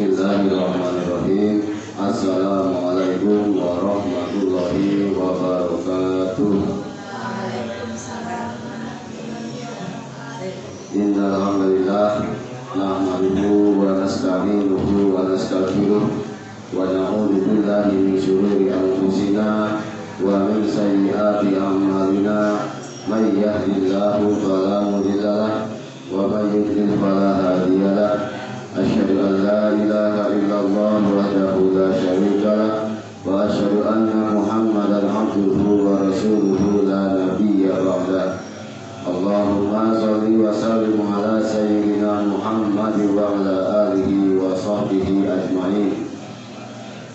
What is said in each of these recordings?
Bismillahirrahmanirrahim. Assalamualaikum warahmatullahi wabarakatuh. Innal hamdalillah nahmaduhu wa nasta'inuhu wa nastaghfiruh wa na'udzu billahi min shururi anfusina wa min sayyiati a'malina. May yahdihillahu fala mudilla lahu wa may yudlil fala hadiya lahu. Asyhadu an la ilaha illallah wahdahu la syarika lahu wa asyhadu anna Muhammadan abduhu wa rasuluhu la nabiyya ba'dah. Allahumma shalli wa sallim ala sayyidina Muhammad wa ala alihi wa sahbihi ajma'in.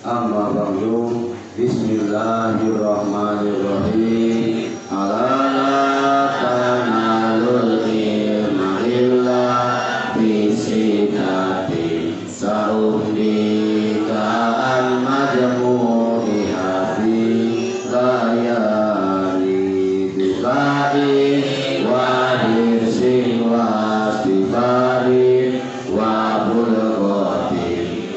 Amma ba'du. Bismillahirrahmanirrahim. Ala tanalul ilma illa bisidati sa'ubika al-majmu'i hafi layani dukai wa hirsin wa astifari wa bulgoti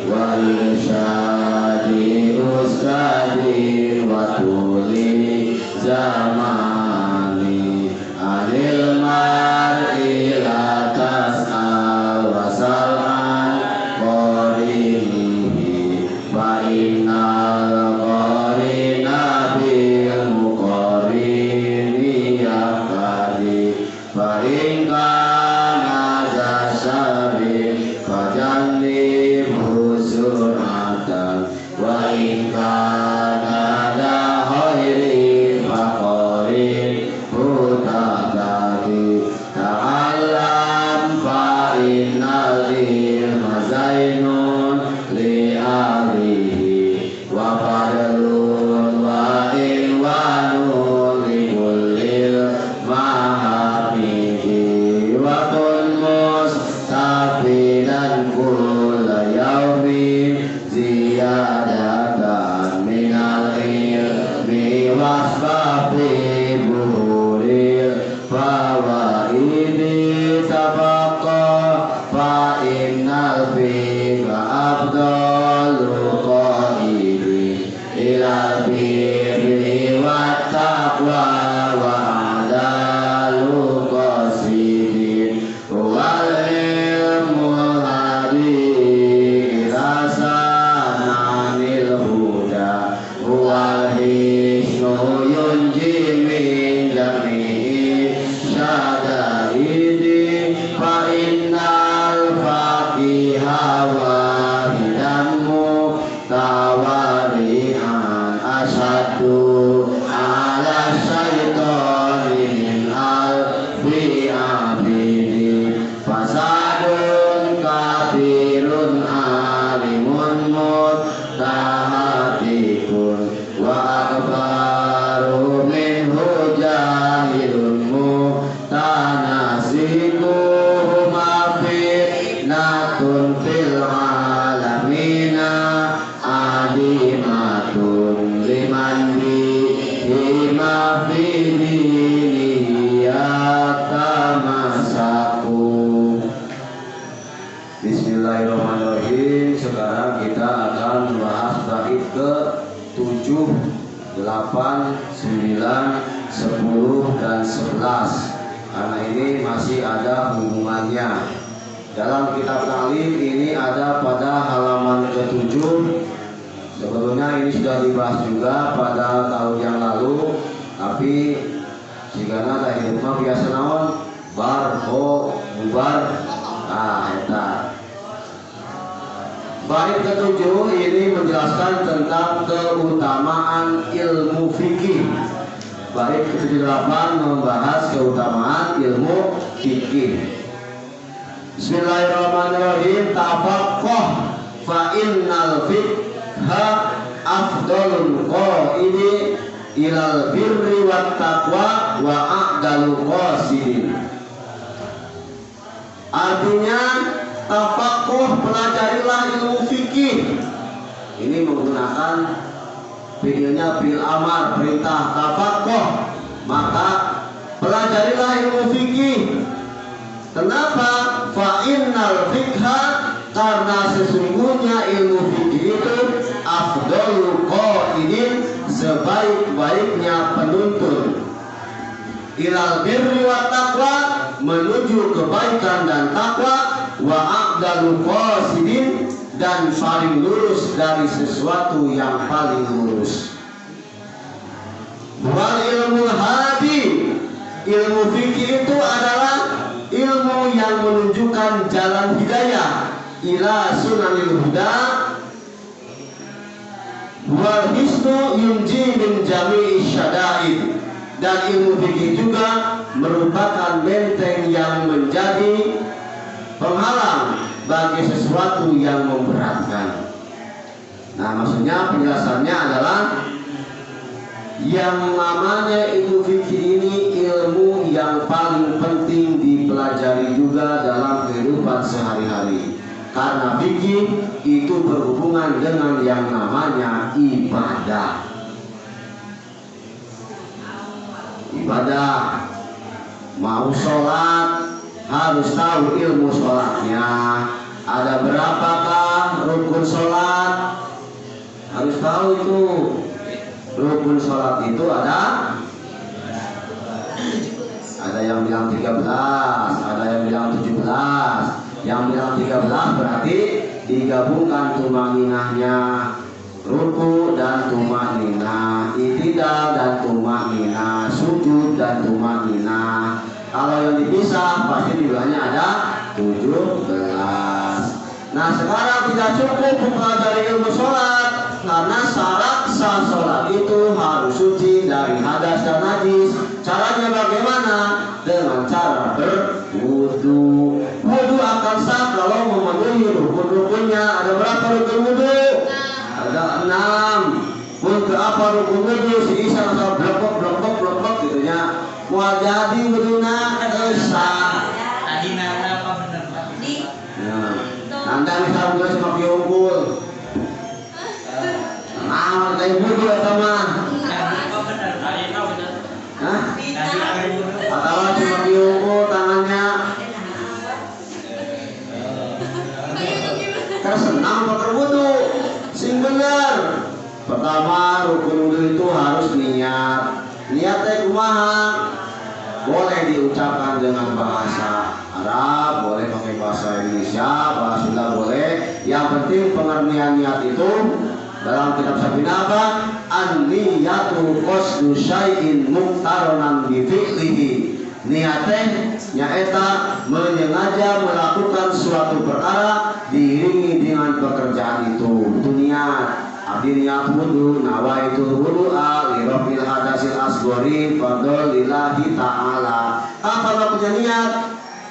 wa irsyadi ustadi wa tuli zamani anil mar'i la tas'al wa sal'an qarinihi fa innal qarina bil muqarini yaqadi fa in kana zasabi fa jannibhu sunatan wa in kana da khairi fa qarin hutadadi ta'allam fa innal ilma zainun li alihi wa fadlun wa ilwanun li kullil mahamidi wa kun mustafidan kulla yawmin ziyadatan minal ilmi wasfafi buhuril fawaidi tabaqqa fa innal fika afdalu qaidi ila birri wa taqwa wa adalu qasidin wal ilmu hadi ila sananil huda wal hisnu yunji min jami'i syadaidi fa innal faqiha wahidamu tawari'an asyadu ala syaitani min alfi abidi fasadun kafirun alimun mutahatikun wa akbaru minhu jahilun mutanasikuhu mafitnatun fil alamina adimatun liman bihi mafidinihi yatamasaku. Bismillahirrahmanirrahim. Sekarang kita akan membahas bait ke 7, 8, 9, 10 dan 11. Karena ini masih ada hubungannya. Dalam kitab Ta'lim ini ada pada halaman ke-7. Sebetulnya ini sudah dibahas juga pada tahun yang lalu, tapi jika tadi rumah biasa naon bar ho bubar. Nah, eta bait ke-7 ini menjelaskan tentang keutamaan ilmu fikih. Bait ke-8 membahas keutamaan ilmu fikih. Bismillahirrahmanirrahim. Tafaqqah fa innal fiqha afdalul qaidi ilal birri wat taqwa wa a'dalu qasidin. Artinya tafaqquh, pelajarilah ilmu fikih. Ini menggunakan fi'ilnya bil amar, perintah tafaqquh. Maka pelajarilah ilmu fikih. Kenapa? Fa innal fiqha karena sesungguhnya ilmu fikih itu afdalul qaidin, sebaik-baiknya penuntun, ilal birri wa taqwa, menuju kebaikan dan takwa, wa aqdalul qasidin, dan paling lurus dari sesuatu yang paling lurus. Wal ilmu hadi, ilmu fikih itu adalah ilmu yang menunjukkan jalan hidayah ila sunanil huda, wal hisnu yunji min jami'i syada'id, dan ilmu fikih juga merupakan benteng yang menjadi penghalang bagi sesuatu yang memberatkan. Nah, maksudnya penjelasannya adalah yang namanya ilmu fikih ini ilmu yang paling penting dipelajari juga dalam kehidupan sehari-hari, karena fikih itu berhubungan dengan yang namanya ibadah. Ibadah, mau sholat harus tahu ilmu sholatnya. Ada berapakah rukun sholat? Harus tahu itu. Rukun sholat itu ada yang bilang 13, ada yang bilang 17. Yang bilang 13 berarti digabungkan tumaninahnya, ruku dan tumanina, itidal dan tumanina, sujud dan tumanina. Kalau yang dipisah pasti jumlahnya ada 17. Nah, sekarang tidak cukup mempelajari ilmu sholat, karena syarat sah sholat itu harus suci dari hadas dan najis. Caranya bagaimana? Dengan cara berwudu. Wudu akan sah kalau memenuhi rukun-rukunnya. Ada berapa rukun wudu? Ada 6. Untuk apa rukun wudu? Si Isa asal blok gitu ya. Mau jadi wuduna sah. Tadi nana apa bener Pak? Nanti bisa juga sama piungkul. Nah, kayak wudu sama. Apa bener? Tadi apa bener? Hah? Tadi apa bener? Atau cuma piungkul tangannya. Karena senang pakai wudu. Sing bener. Pertama, rukun wudu itu harus niat. Niatnya kumaha? Boleh diucapkan dengan bahasa Arab, boleh pakai bahasa Indonesia, bahasa Sunda boleh. Yang penting pengertian niat itu dalam kitab Sabina apa? An-niyatu qasdu syai'in muqtaronan bi fi'lihi. Niatnya nyaeta menyengaja melakukan suatu perkara diiringi dengan pekerjaan itu. Itu niat. Abdi niat wudu, nawaitul wudu'a li rabbil hadasil asghari fardhu lillahi ta'ala. Apa maksudnya niat?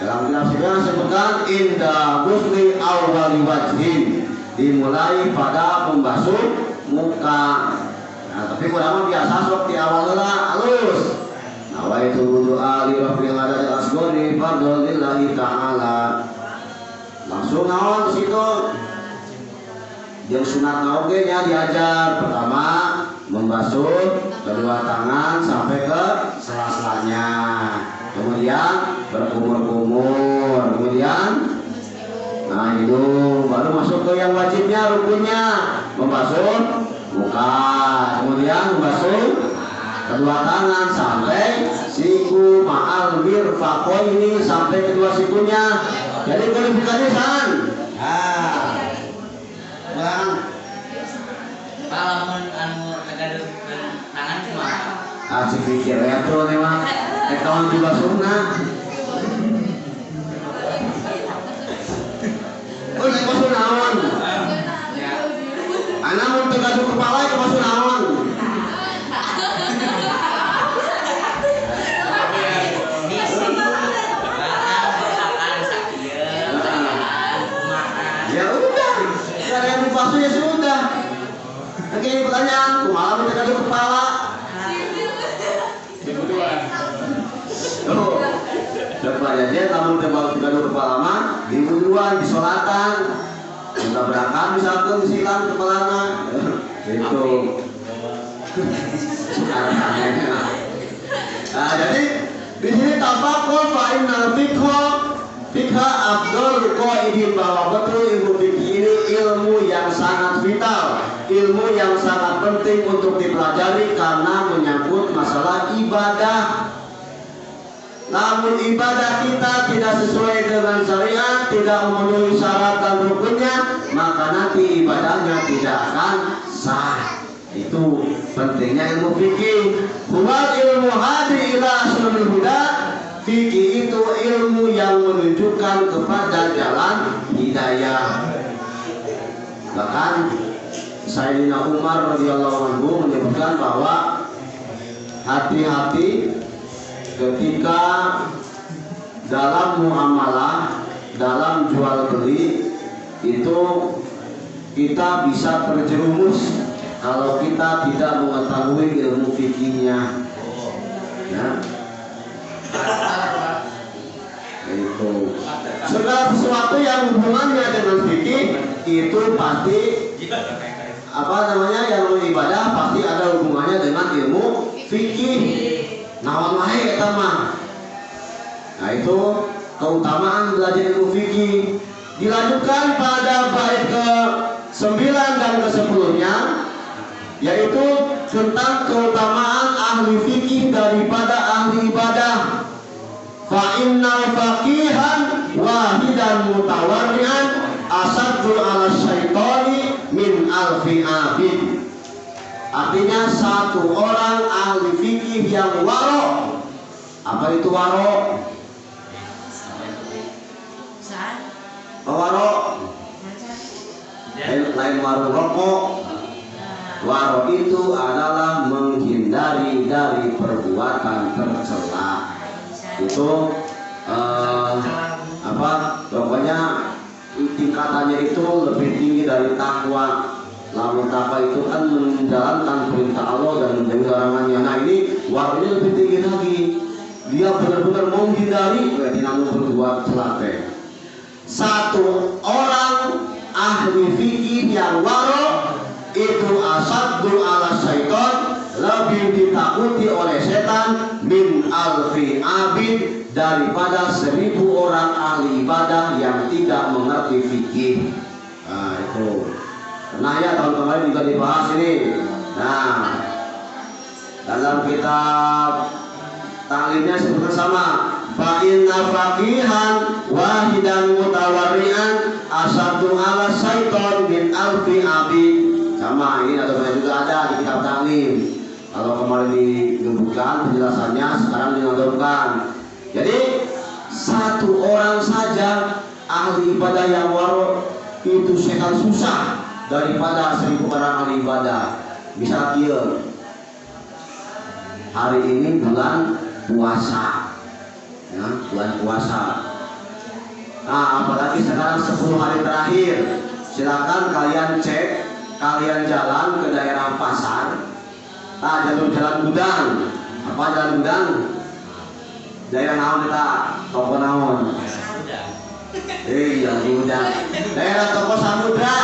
Dalam kitab Sabina disebutkan inda ghusli awwali wajhin, dimulai pada membasuh muka. Nah, tapi kurang biasa sok di awal lah halus. Nawaitul wudu'a li rabbil hadasil asghari fardhu lillahi ta'ala. Langsung naon di situ. Yang sunat naogenya diajar. Pertama membasuh kedua tangan sampai ke sela-selanya, kemudian berkumur-kumur, kemudian nah hidung, baru masuk ke yang wajibnya, rukunnya membasuh muka, kemudian membasuh kedua tangan sampai siku ma'al mirfaqaini, sampai kedua sikunya. Jadi kualifikasinya san. Palamun anu tegaduh tangan kumaha? Asik pikir retro memang tahun dibasuhna. Oh, dibasuh naon? Ya. Anak mun tegaduh kepala ke basuh naon? Ya udah, cara yang dibasuh ya sudah. Oke, ini pertanyaan, kumaha mun tegaduh kepala? Oh, coba aja namun tegaduh kepala mah di wuduan, di sholatan. Kita berangkat misalkan silang kepalana. Gitu. Nah, jadi di sini tafakkur fa innal fiqh Fikha Abdul Qaidin, bahwa betul ilmu fikih ini ilmu yang sangat vital, ilmu yang sangat penting untuk dipelajari karena menyangkut masalah ibadah. Namun ibadah kita tidak sesuai dengan syariat, tidak memenuhi syarat dan rukunnya, maka nanti ibadahnya tidak akan sah. Itu pentingnya ilmu fikih. Huwal ilmu hadi ila asyrul huda. Fikih itu ilmu yang menunjukkan kepada jalan hidayah. Bahkan Sayyidina Umar radhiyallahu anhu menyebutkan bahwa hati-hati ketika dalam muamalah, dalam jual beli itu kita bisa terjerumus kalau kita tidak mengetahui ilmu fikihnya. Ya. Itu segala sesuatu yang hubungannya dengan fikih itu pasti yang ibadah pasti ada hubungannya dengan ilmu fikih. Nawan wae eta mah. Nah itu keutamaan belajar ilmu fikih. Dilanjutkan pada bait ke-9 dan ke-10-nya, yaitu tentang keutamaan ahli fikih daripada ahli ibadah. Fa innal faqihan wahidan mutawarri'an asaddu 'ala syaitani min alfi abid. Artinya satu orang ahli fikih yang waro. Apa itu waro? Waro lain warung rokok. Waro itu adalah menghindari dari perbuatan tercela. Itu pokoknya tingkatannya itu lebih tinggi dari takwa. Lamun takwa itu kan menjalankan perintah Allah dan menjauhi larangannya. Nah ini waro ini lebih tinggi lagi. Dia benar-benar menghindari tidak mau berbuat celaka. Satu orang ahli fikih yang waro itu asaddu 'ala syaitan, lebih ditakuti oleh setan min alfi abid, daripada 1000 orang ahli ibadah yang tidak mengerti fikih. Nah itu pernah ya tahun kemarin juga dibahas ini. Nah dalam kitab ta'limnya sebutkan sama. Fa inna faqihan wahidan mutawarri'an asaddu 'ala syaitan min alfi abid. Sama ini atau juga ada di kitab ta'lim. Kalau kemarin disebutkan penjelasannya, sekarang dinodorkan. Jadi satu orang saja ahli ibadah yang waro itu setan susah daripada 1000 orang ahli ibadah. Misal kia hari ini bulan puasa, ya, bulan puasa. Nah apalagi sekarang 10 hari terakhir, silakan kalian cek, kalian jalan ke daerah pasar. Nah jalur jalan gudang, apa jalan gudang? Daerah naon kita, toko naon? Iya gudang. Daerah toko samudra.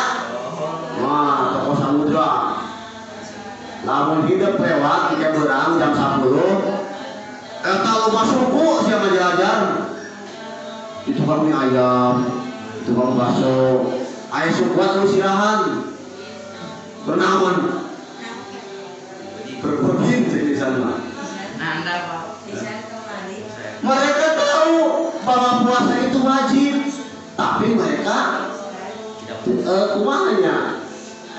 Wah toko samudra. Lamun hidup lewat tiga berang jam 10. Kalau masukku siapa jalan? Itu kami ayam, itu kami bakso. Ayah sukuat lu sirahan. Bernawan. Berbegin di sana. Mereka tahu bahwa puasa itu wajib, tapi mereka kumanya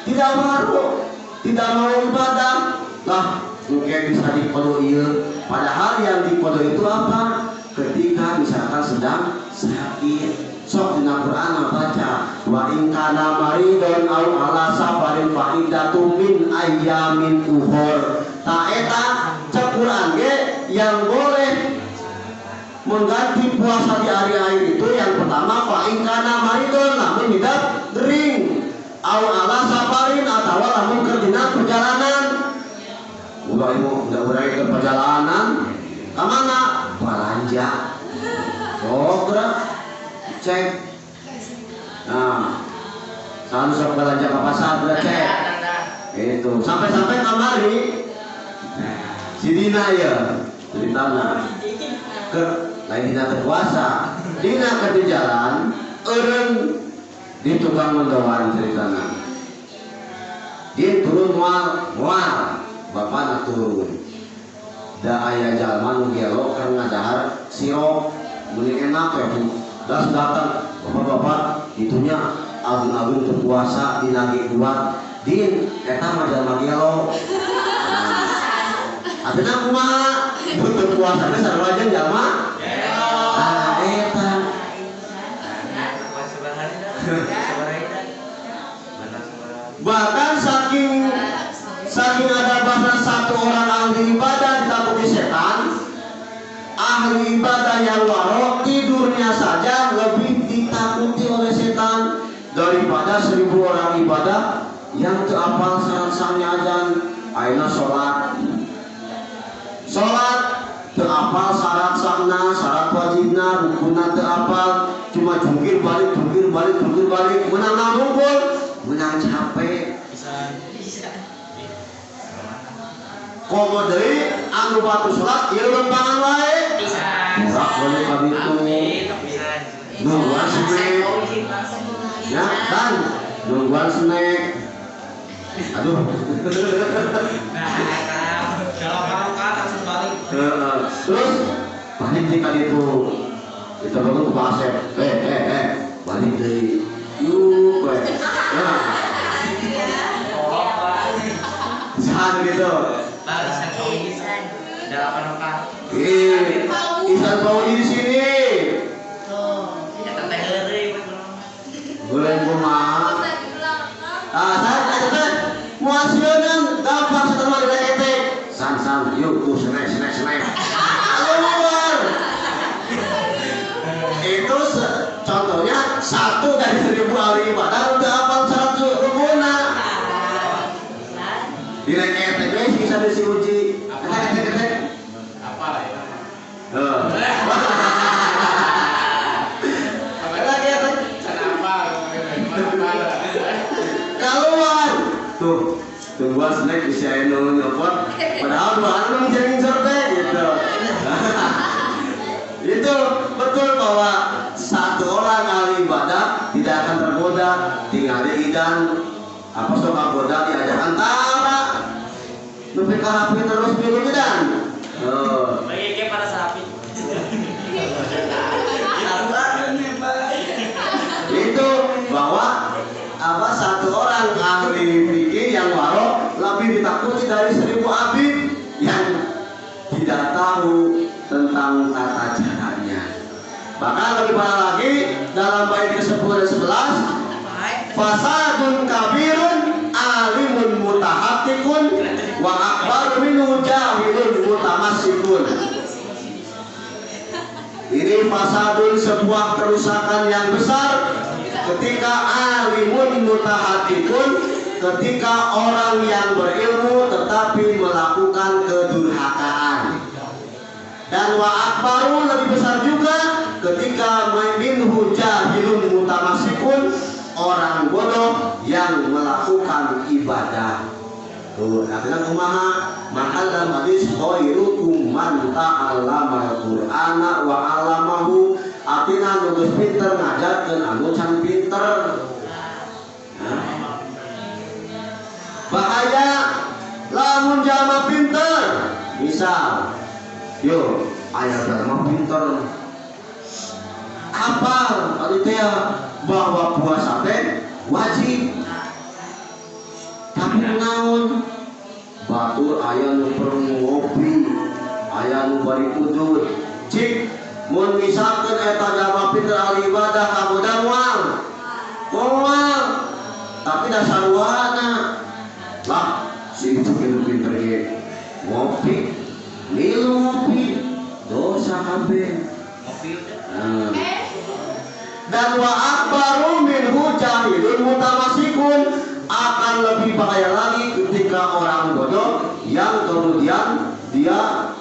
tidak mau, tidak mau ibadah. Lah, mungkin bisa dikodo iya. Padahal yang dikodo itu apa? Ketika misalkan sedang sakit. Sok dina Quran baca wa in kana maridon au ala safarin fa iddatun min ayyamin ukhur. Ta eta cek Quran ge yang boleh mengganti puasa di hari-hari itu yang pertama fa in kana maridon, lamun hidup dering au ala safarin atau lamun keur dina perjalanan. Ulah ieu udah urang ke perjalanan ka mana? Belanja. Oh, cek. Nah, sok belanja ke pasar udah cek. Itu sampai-sampai kamari si Dina ya ceritanya ke lain dina terpuasa dina ke jalan eureun di tukang mendoan ceritana. Dia turun mual bapana turun. Da aya jalma nu gelo keur ngadahar sirop meuning enak ya Bu. Das datang bapak-bapak itunya agung-agung terpuasa dinagi kuat din eta mah jalma gelo. Ayeuna kumaha? Butuh puasa teh sarua jeung jalma gelo. Ah eta. Bahkan saking ada bahasa satu orang ahli ibadah ditakuti setan, ahli ibadah yang warok tidurnya saja lebih ditakuti oleh setan daripada 1000 orang ibadah yang teu apal syarat-syaratnya azan. Ayeuna salat teu apal syarat-syaratna, syarat wajibna, rukunna teu apal, cuma jungkir balik, menang nangungkul, menang capek. Komo deui anu batu salat ieu lembangan wae. Murak boleh ka ditu. Nungguan snack. Ya, kan. Nungguan snack. Aduh. Kalau langsung balik. Terus balik di ka ditu. Kita bangun ke pasir. Balik deui. Yuk, we. Nah. Jangan gitu. Barisan kawisan. Dalapan oka. Isan bau di sini. Tuh, kita teh heureuy Boleh kumaha? San, moal sieun gampang setelah dari etek. San, yuk tuh snack. Keluar. Itu contohnya satu dari 1000 ahli ibadah udah hafal 100 rukunna. Direk etek we sisa si uji. Etek. Apa ya? Lagi apa? Kenapa? Keluar. Tuh gua snack bisa nelpon. Padahal dua anu ngejengin sorte gitu. Itu betul bahwa satu orang ahli ibadah tidak akan tergoda tinggal idan apa sok goda diajak antara lebih ke HP terus dulu idan. Bagi ke para sapi. Itu bahwa apa satu orang ahli fikih yang warok lebih ditakuti dari 1000 abid yang tidak tahu tentang tata caranya. Bahkan lebih parah lagi dalam bait ke-10 dan 11, fasadun kabirun alimun mutahattikun wa akbar minhu jahilun mutamassikun. Ini fasadun sebuah kerusakan yang besar ketika alimun mutahattikun, ketika orang yang berilmu tetapi melakukan kedurhakaan. Dan wa akbaru lebih besar juga ketika minhu jahilun mutamassikun, orang bodoh yang melakukan ibadah. Tuh, artinya kumaha? Maka dalam hadis khairukum man ta'allama al-Qur'ana wa 'allamahu. Artinya nu geus pinter ngajarkeun anu can pinter. Bahaya lamun jalma pinter. Misal yo, aya jalma pinter. Apal ari teh bahwa puasa teh wajib. Tapi naon? Batur aya nu perlu ngopi, aya nu bari udud. Cik mun misalkeun eta jalma pinter ahli ibadah kaboda moal. Tapi dasar wana lah si pinter ge ngopi. Milu ngopi dosa kabeh. Ngopi Dan wa akbaru minhu jahilun mutamassikun, akan lebih bahaya lagi ketika orang bodoh yang kemudian dia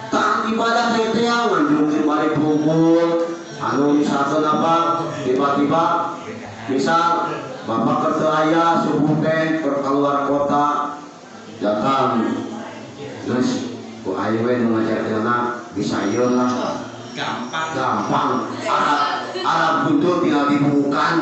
taat ibadah teh nganjung balik kumpul anu misalkan apa tiba-tiba misal bapak kerja ayah subuh teh keluar kota datang terus ku ayeuna we ngajarkeun anak bisa ieu lah Gampang. Arab gundul tinggal dibukan.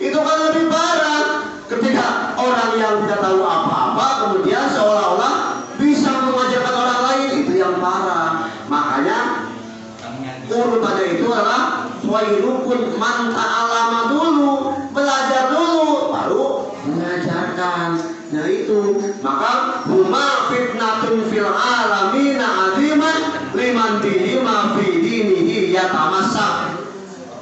Itu kan lebih parah ketika orang yang tidak tahu apa-apa kemudian seolah-olah bisa mengajarkan orang lain, itu yang parah. Makanya urutannya itu adalah khairukum man ta'allama dulu, belajar dulu baru mengajarkan. Nah itu, maka huma fitnatun fil alamina aziman liman bihi ma fi dinihi yatamassak.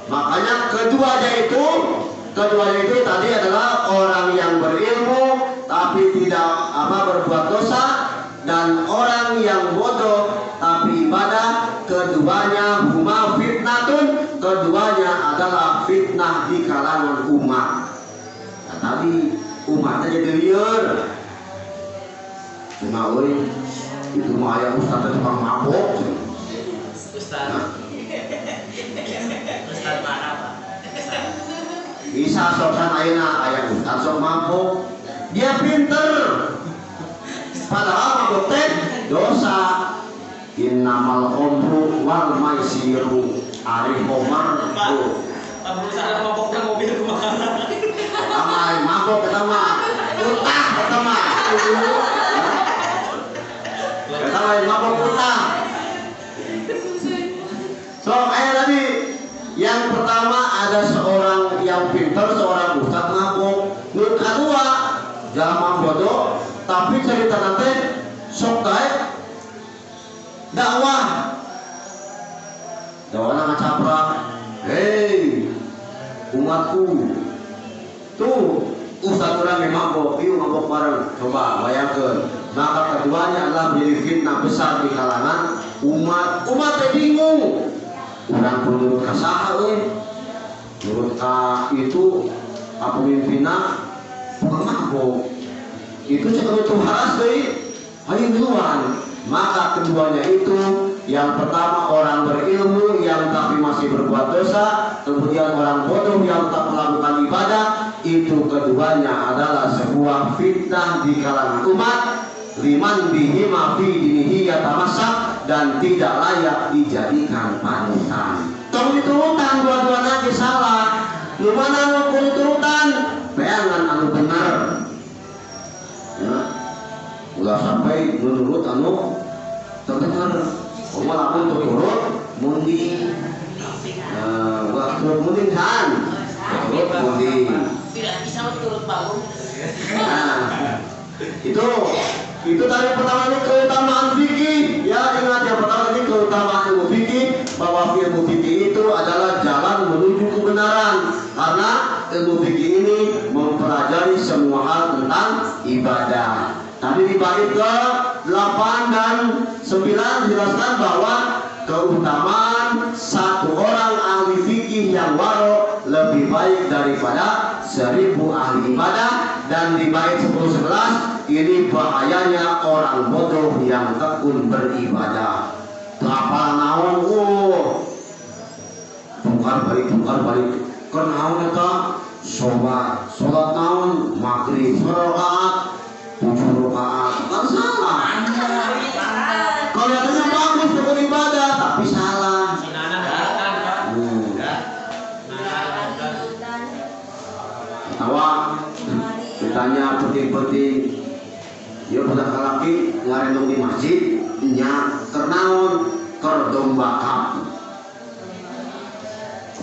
Makanya keduanya itu tadi adalah orang yang berilmu tapi tidak berbuat dosa, dan orang yang bodoh tapi ibadah. Keduanya huma fitnatun, keduanya adalah fitnah di kalangan umat. Nah, tadi umatnya jadi liar. Cuma itu mah ayah ustaz tukang mabok. Ustaz. Ustaz mana Pak? Bisa sokan ayah ustaz sok mabok. Dia pinter. Padahal mabok teh dosa. Innamal khamru wal maisiru ari Omar tuh. Berusaha mabok ke mobil kemana? Amai mabok ketama. Utah ketama. Ketama mabok utah. So ayah tadi yang pertama ada seorang yang pintar, seorang ustaz mabok. Yang kedua jamaah bodoh, tapi cerita nanti sok dakwah ngacaprak, hei umatku, tuh ustaz orang yang mabok, yuk mabok bareng, coba bayangkan. Maka keduanya adalah menjadi fitnah besar di kalangan umat. Umatnya bingung, orang menurut kasaha menurut itu pemimpinnya bukan mabok, itu cuma itu haras ayo duluan. Maka keduanya itu, yang pertama orang berilmu yang tapi masih berbuat dosa, kemudian orang bodoh yang tak melakukan ibadah. Itu keduanya adalah sebuah fitnah di kalangan umat. Liman bihi ma fi dinihi yatamassak, dan tidak layak dijadikan panutan. Tong diturutan dua-duanya lagi salah. Lu mana lu diturutan? Bayangan anu benar. Ya. Ulah sampai menurut anu terdengar walaupun turut mundi waktu mundi kan turut mundi tidak bisa turut bangun. Nah itu tadi pertama ini keutamaan fikih ya. Ingat yang pertama ini keutamaan ilmu fikih, bahwa ilmu fikih itu adalah jalan menuju kebenaran, karena ilmu fikih ini mempelajari semua hal tentang ibadah. Tadi di bait ke-8 dan 9 dijelaskan bahwa keutamaan satu orang ahli fikih yang waro lebih baik daripada 1000 ahli ibadah. Dan di bait 10-11 ini bahayanya orang bodoh yang tekun beribadah. Kapal naon tukar balik kenaon eta sholat naon maghrib rakaat 7 rakaat kan salah. Kelihatannya bagus tekun ibadah tapi salah. Tawa ditanya penting-penting, ya budak laki ngarendong di masjid nya kernaon keur domba kap.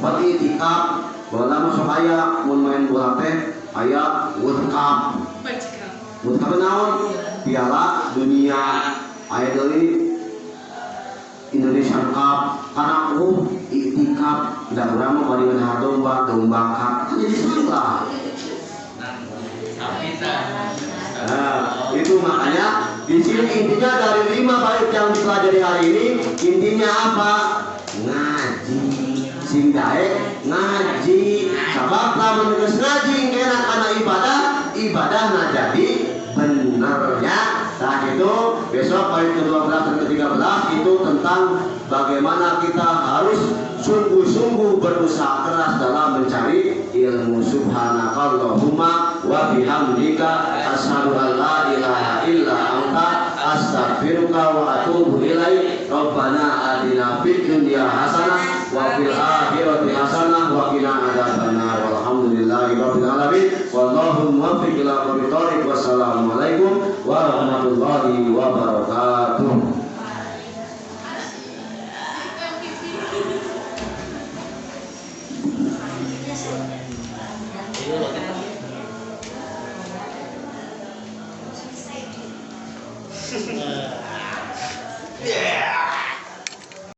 Berarti itikaf bahwa sok aya mun main bola teh aya World Cup. World Cup naon? Piala dunia aya deui Indonesian Cup. Karena itikaf da urang mah bari ngareng domba kap. Kan jadi salah. Nah, itu makanya di sini intinya dari 5 bait yang dipelajari hari ini, intinya apa? Ngaji. Sing daek ngaji. Sabab lamun geus ngaji enak kana ibadah nah jadi benernya. Nah itu besok bait ke-12 dan ke-13 itu tentang bagaimana kita harus sungguh-sungguh berusaha keras dalam mencari ilmu. Subhanakallahumma wa bihamdika asyhadu an la ilaha illa anta astaghfiruka wa atubu ilaik. Rabbana atina fid dunya hasanah wa fil akhirati hasanah wa qina adzabannar. Walhamdulillahi rabbil alamin. Wallahu muwaffiq ila aqwamit thoriq. Wassalamualaikum warahmatullahi wabarakatuh. Ini loh,